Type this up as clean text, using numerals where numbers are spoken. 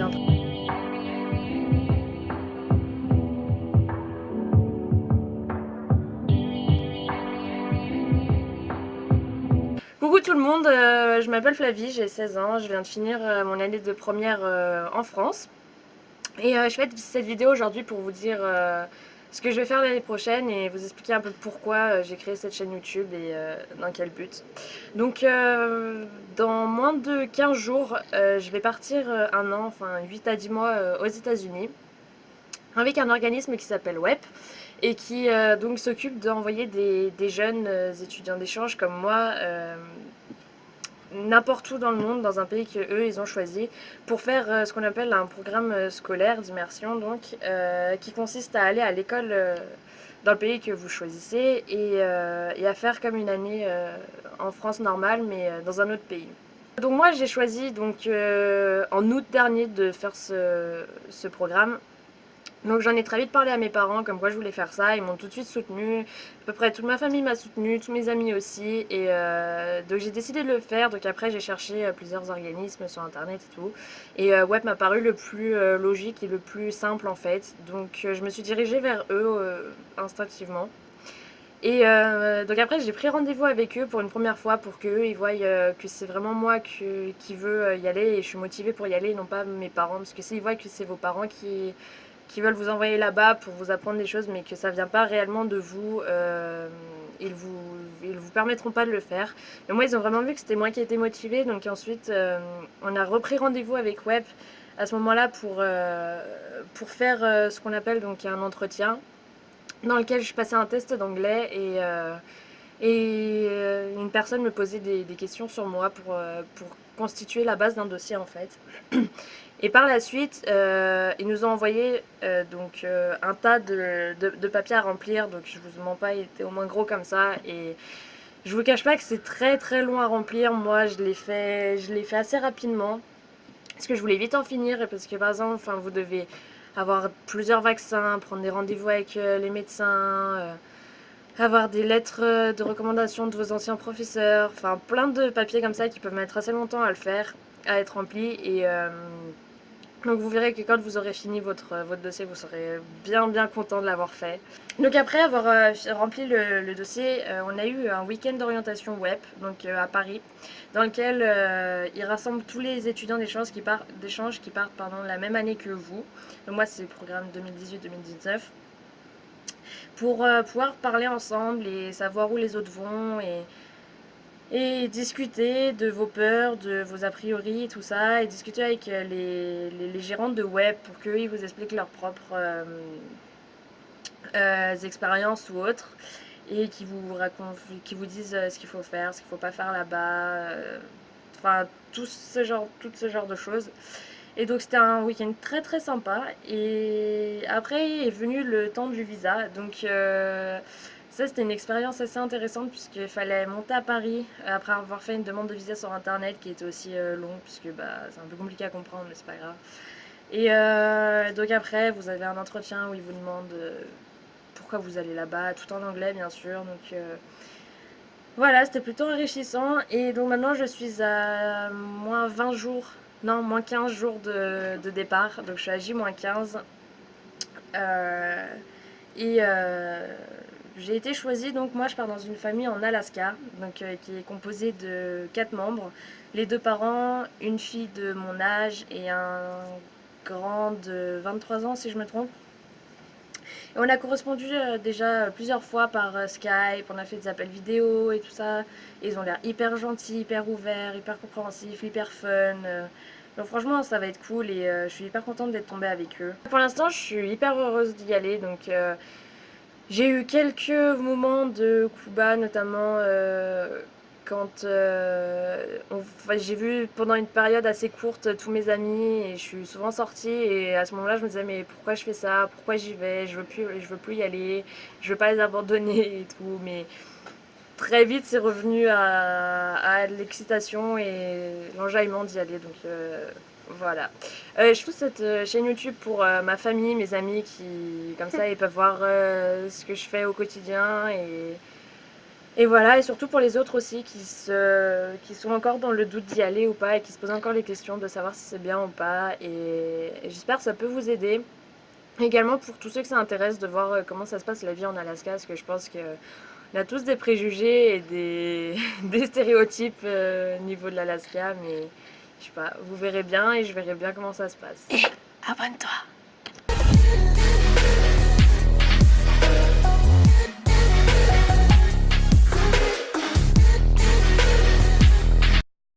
qui est en train... Coucou tout le monde, je m'appelle Flavie, j'ai 16 ans, je viens de finir mon année de première en France. Et je fais cette vidéo aujourd'hui pour vous dire ce que je vais faire l'année prochaine et vous expliquer un peu pourquoi j'ai créé cette chaîne YouTube et dans quel but. Donc dans moins de 15 jours, je vais partir un an, enfin 8 à 10 mois aux États-Unis avec un organisme qui s'appelle WEP et qui donc s'occupe d'envoyer des jeunes étudiants d'échange comme moi n'importe où dans le monde, dans un pays que eux ils ont choisi, pour faire ce qu'on appelle un programme scolaire d'immersion, donc qui consiste à aller à l'école dans le pays que vous choisissez et à faire comme une année en France normale, mais dans un autre pays. Donc moi j'ai choisi donc en août dernier de faire ce programme. Donc j'en ai très vite parlé à mes parents, comme quoi je voulais faire ça, ils m'ont tout de suite soutenu, à peu près toute ma famille m'a soutenu, tous mes amis aussi, et donc j'ai décidé de le faire, donc après j'ai cherché plusieurs organismes sur internet et tout, et Web m'a paru le plus logique et le plus simple en fait, donc je me suis dirigée vers eux instinctivement. Et donc après j'ai pris rendez-vous avec eux pour une première fois pour qu'eux ils voient que c'est vraiment moi qui veux y aller et je suis motivée pour y aller et non pas mes parents, parce que s'ils voient que c'est vos parents qui veulent vous envoyer là-bas pour vous apprendre des choses mais que ça vient pas réellement de vous, ils vous permettront pas de le faire. Mais moi ils ont vraiment vu que c'était moi qui étais motivée, donc ensuite on a repris rendez-vous avec Web à ce moment-là pour faire ce qu'on appelle donc un entretien dans lequel je passais un test d'anglais et une personne me posait des questions sur moi pour constituer la base d'un dossier en fait. Et par la suite, ils nous ont envoyé un tas de papiers à remplir, donc je vous mens pas, il était au moins gros comme ça. Et je vous cache pas que c'est très très long à remplir. Moi, je l'ai fait assez rapidement parce que je voulais vite en finir et parce que par exemple, enfin, vous devez avoir plusieurs vaccins, prendre des rendez-vous avec les médecins, avoir des lettres de recommandation de vos anciens professeurs, enfin plein de papiers comme ça qui peuvent mettre assez longtemps à le faire, à être remplis. Et donc vous verrez que quand vous aurez fini votre dossier, vous serez bien content de l'avoir fait. Donc après avoir rempli le dossier, on a eu un week-end d'orientation web, donc à Paris, dans lequel ils rassemblent tous les étudiants d'échange qui partent la même année que vous. Donc moi c'est le programme 2018-2019 pour pouvoir parler ensemble et savoir où les autres vont et discuter de vos peurs, de vos a priori, tout ça, et discuter avec les gérantes de web pour qu'eux ils vous expliquent leurs propres expériences ou autres et qui vous racontent, qui vous disent ce qu'il faut faire, ce qu'il faut pas faire là-bas, enfin tout ce genre de choses. Et donc c'était un week-end très très sympa. Et après est venu le temps du visa. Donc ça c'était une expérience assez intéressante puisqu'il fallait monter à Paris après avoir fait une demande de visa sur internet qui était aussi longue puisque bah, c'est un peu compliqué à comprendre mais c'est pas grave. Et donc après vous avez un entretien où ils vous demandent pourquoi vous allez là-bas, tout en anglais bien sûr. Donc voilà, c'était plutôt enrichissant. Et donc maintenant, je suis à moins 20 jours, non, moins 15 jours de départ. Donc je suis à J-15. Euh, et j'ai été choisie, donc moi je pars dans une famille en Alaska, donc, qui est composée de 4 membres. Les deux parents, une fille de mon âge et un grand de 23 ans si je me trompe. Et on a correspondu déjà plusieurs fois par Skype, on a fait des appels vidéo et tout ça. Et ils ont l'air hyper gentils, hyper ouverts, hyper compréhensifs, hyper fun. Donc franchement, ça va être cool et je suis hyper contente d'être tombée avec eux. Pour l'instant, je suis hyper heureuse d'y aller. Donc j'ai eu quelques moments de coup bas, notamment quand enfin, j'ai vu pendant une période assez courte tous mes amis et je suis souvent sortie et à ce moment-là je me disais mais pourquoi je fais ça, pourquoi j'y vais, je veux plus y aller, je veux pas les abandonner et tout, mais très vite c'est revenu à l'excitation et l'enjaillement d'y aller, donc voilà. Je fais cette chaîne YouTube pour ma famille, mes amis qui, comme ça, ils peuvent voir ce que je fais au quotidien Et voilà, et surtout pour les autres aussi qui sont encore dans le doute d'y aller ou pas et qui se posent encore les questions de savoir si c'est bien ou pas. Et j'espère que ça peut vous aider. Également pour tous ceux que ça intéresse de voir comment ça se passe la vie en Alaska, parce que je pense qu'on a tous des préjugés et des stéréotypes au niveau de l'Alaska, mais je sais pas, vous verrez bien et je verrai bien comment ça se passe. Et abonne-toi.